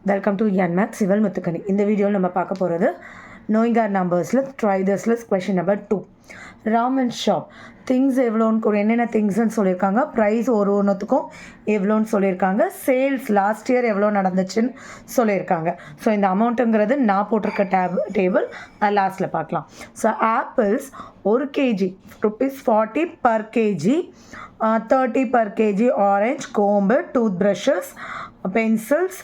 Welcome to என்மேக் சிவல் முத்துக்கணி. இந்த வீடியோவில் நம்ம பார்க்க போகிறது knowing our நம்பர்ஸில் try this list question number 2. Raman shop things எவ்வளோன்னு என்னென்ன திங்ஸ்ன்னு சொல்லியிருக்காங்க, ப்ரைஸ் ஒரு ஒன்றுத்துக்கும் எவ்வளோன்னு சொல்லியிருக்காங்க, சேல்ஸ் லாஸ்ட் இயர் எவ்வளோ நடந்துச்சுன்னு சொல்லியிருக்காங்க. ஸோ இந்த அமௌண்ட்டுங்கிறது நான் போட்டிருக்க டேபிள் லாஸ்ட்டில் பார்க்கலாம். So apples 1 kg ₹40 per kg, 30 per kg orange, comb, toothbrushes, pencils,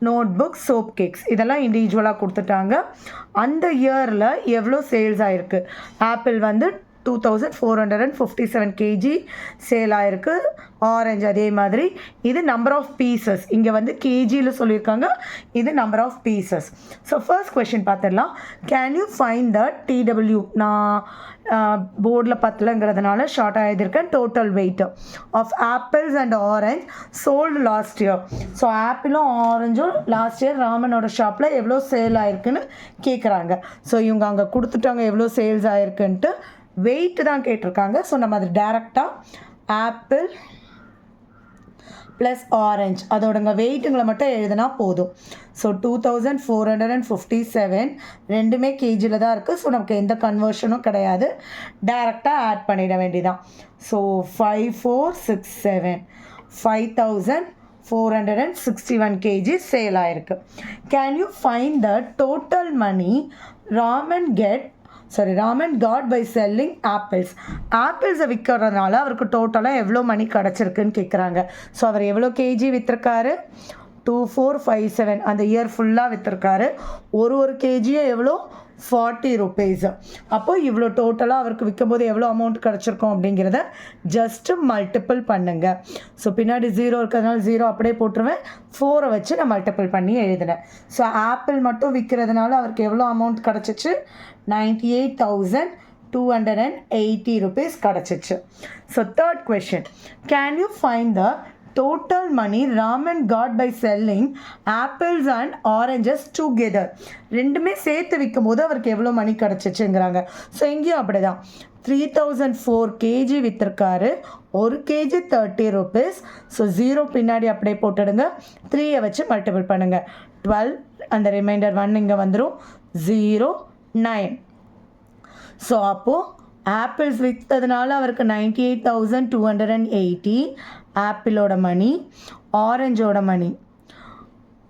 notebook, soap cakes இதெல்லாம் இண்டிவிஜுவலாக கொடுத்துட்டாங்க. அந்த இயரில் எவ்வளோ சேல்ஸ் ஆகிருக்கு? ஆப்பிள் வந்து 2457 kg சேல் ஆகிருக்கு. ஆரஞ்சு அதே மாதிரி. இது நம்பர் ஆஃப் பீசஸ், இங்கே வந்து கேஜியில் சொல்லியிருக்காங்க, இது number of pieces. So first question பார்த்துடலாம். Can you find the TW? நான் போர்டில் பத்தலைங்கிறதுனால ஷார்ட்டாக எழுதியிருக்கேன். Total weight of apples and orange sold last year. So ஆப்பிளும் ஆரஞ்சும் லாஸ்ட் இயர் ராமனோட ஷாப்பில் எவ்வளோ சேல் ஆகிருக்குன்னு கேட்குறாங்க. ஸோ இவங்க அங்கே கொடுத்துட்டாங்க எவ்வளோ சேல்ஸ் ஆகிருக்குன்ட்டு. வெயிட் தான் கேட்டிருக்காங்க. ஸோ நம்ம அது டேரெக்டாக ஆப்பிள் ப்ளஸ் ஆரஞ்ச் அதோடங்க வெயிட்டுங்களை மட்டும் எழுதினா போதும். ஸோ 2457 ரெண்டுமே கேஜியில் தான் இருக்குது. ஸோ நமக்கு எந்த கன்வர்ஷனும் கிடையாது, டேரெக்டாக ஆட் பண்ணிட வேண்டியதான். ஸோ 5467 5461 kg சேல் ஆயிருக்கு. Can you find the total money Raman got by selling apples? ஆப்பிள்ஸை விற்கிறதுனால அவருக்கு டோட்டலாக எவ்வளோ மணி கிடச்சிருக்குன்னு கேட்குறாங்க. ஸோ அவர் எவ்வளோ கேஜி விற்றுருக்காரு? 2457 அந்த இயர் ஃபுல்லாக விற்றுருக்காரு. ஒரு கேஜியும் எவ்வளோ? 40 rupees. அப்போது இவ்வளோ டோட்டலாக அவருக்கு விற்கும்போது எவ்வளோ அமௌண்ட் கிடச்சிருக்கோம் அப்படிங்கிறத ஜஸ்ட்டு மல்டிபிள் பண்ணுங்க. ஸோ பின்னாடி 0 இருக்கிறதுனால 0 அப்படியே போட்டுருவேன். 4 வச்சு நான் மல்டிபிள் பண்ணி எழுதினேன். ஸோ ஆப்பிள் மட்டும் விற்கிறதுனால அவருக்கு எவ்வளோ அமௌண்ட் கிடச்சிச்சு? 98,280 rupees கிடச்சிச்சு. So third question. Can you find the total money Raman got by selling apples and oranges together? ரெண்டுமே சேர்த்து விற்கும் போது அவருக்கு எவ்வளோ மணி கிடச்சிச்சுங்கிறாங்க. ஸோ எங்கேயும் அப்படி தான் 3004 kg விற்றுருக்காரு. 1 kg 30 rupees. ஸோ 0 பின்னாடி அப்படியே போட்டுடுங்க. 3 வச்சு மல்டிபிள் பண்ணுங்கள். 12 அந்த ரிமைண்டர் 1 இங்கே வந்துடும். 0 9. ஸோ அப்போது ஆப்பிள்ஸ் விற்றதுனால அவருக்கு 98,280 ஆப்பிளோட மணி, ஆரஞ்சோட மணி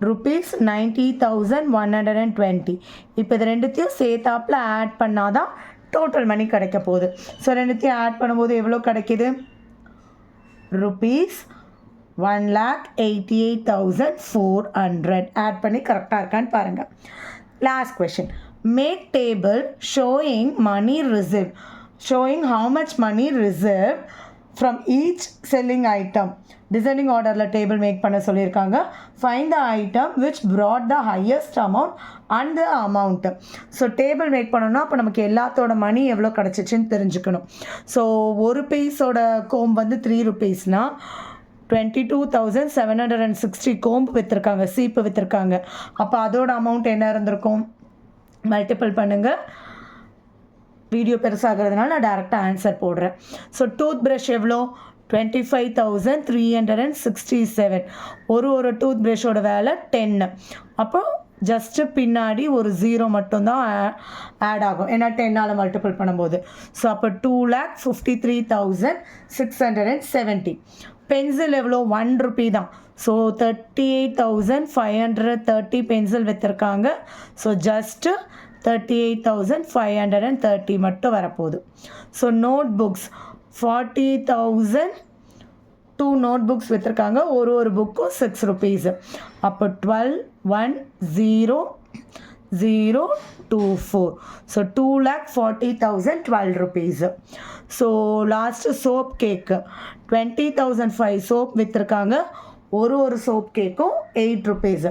₹90,120. இப்போ இது ரெண்டுத்தையும் சேர்த்தாப்பில் ஆட் பண்ணால் தான் டோட்டல் மணி கிடைக்க போகுது. ஸோ ரெண்டுத்தையும் ஆட் பண்ணும்போது எவ்வளோ கிடைக்கிது? ₹1,88,400. ஆட் பண்ணி கரெக்டாக இருக்கான்னு பாருங்கள். Last question. Make table showing money reserve, showing how much money reserve from each selling item. Designing ஆர்டரில் டேபிள் மேக் பண்ண சொல்லியிருக்காங்க. Find the item which brought the highest amount and the amount. So table make பண்ணணும்னா அப்போ நமக்கு எல்லாத்தோட மணி எவ்வளோ கிடச்சிச்சின்னு தெரிஞ்சுக்கணும். So ஒரு பீஸோட கோம்பு வந்து 3 rupeesனால் 22,760 கோம்பு விற்றுருக்காங்க, சீப்பு விற்றுருக்காங்க. அப்போ அதோட அமௌண்ட் என்ன இருந்திருக்கும்? மல்டிபிள் பண்ணுங்கள். வீடியோ பெருசாகிறதுனால நான் டேரெக்டாக ஆன்சர் போடுறேன். ஸோ டூத் ப்ரஷ் எவ்வளோ? 25,367. ஒரு டூத் ப்ரஷோட வேலை 10. அப்போ ஜஸ்ட்டு பின்னாடி ஒரு 0 மட்டும்தான் ஆட் ஆகும், ஏன்னா 10ஆல் மல்டிபிள் பண்ணும்போது. ஸோ அப்போ 2,53,670. பென்சில் எவ்வளோ? 1 rupee தான். ஸோ 38,530 பென்சில் விற்றுருக்காங்க. ஸோ ஜஸ்ட்டு 38,530 மட்டும் வரப்போகுது. So notebooks 40,000 2 notebooks விற்றுருக்காங்க. ஒரு புக்கும் 6 rupees. அப்போ 12,10,024. So 2,40,012 rupees. So last soap cake 20,005 soap விற்றுருக்காங்க. ஒரு சோப் கேக்கும் 8 rupees.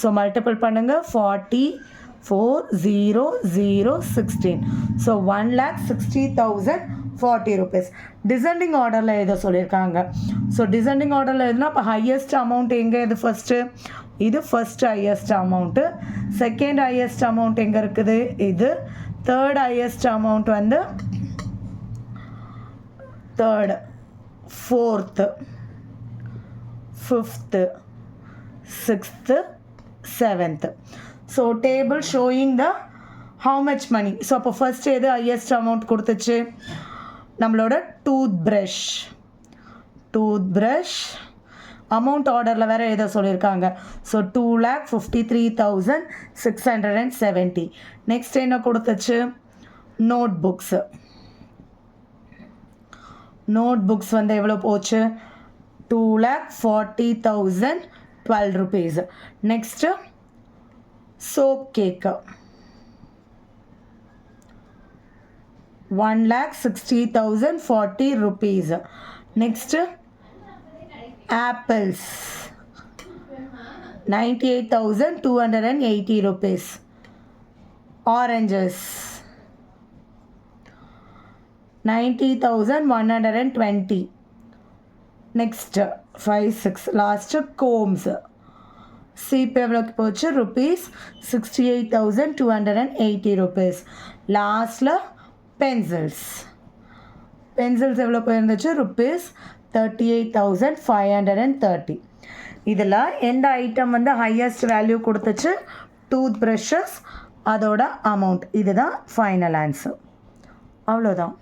ஸோ மல்டிபிள் பண்ணுங்கள். 40,016. So 1,60,040 rupees. டிசெண்டிங் ஆர்டரில் எதை சொல்லியிருக்காங்க? ஸோ டிசெண்டிங் ஆர்டரில் எதுனா இப்போ ஹையஸ்ட் அமௌண்ட் எங்கே? இது ஃபஸ்ட்டு, இது first highest amount. Second highest amount எங்கே இருக்குது? இது. தேர்ட் ஹையஸ்ட் அமௌண்ட் வந்து third, fourth, fifth, sixth, 7th. So table showing the how much money. So அப்போ ஃபர்ஸ்ட் எது ஹையஸ்ட் அமௌண்ட் கொடுத்துச்சு, நம்மளோட டூத் ப்ரஷ் அமௌண்ட் ஆர்டரில் வேறு எதோ சொல்லியிருக்காங்க. ஸோ 2,53,670. நெக்ஸ்ட் என்ன கொடுத்துச்சு, நோட் புக்ஸ் வந்து எவ்வளோ போச்சு, 2,40,012 rupees. Next soap cake 1,60,040 rupees. Next apples 98,280 rupees. Oranges 90,120. Next 5, 6 last combs சீப் எவ்வளோக்கு போச்சு, rupees 68,280 rupees. லாஸ்ட்டில் பென்சில்ஸ் எவ்வளோ போயிருந்துச்சு, rupees 38,530. இதில் எந்த ஐட்டம் வந்து ஹையஸ்ட் வேல்யூ கொடுத்துச்சு, டூத் ப்ரஷஸ், அதோட அமௌண்ட். இதுதான் ஃபைனல் ஆன்சர். அவ்வளோதான்.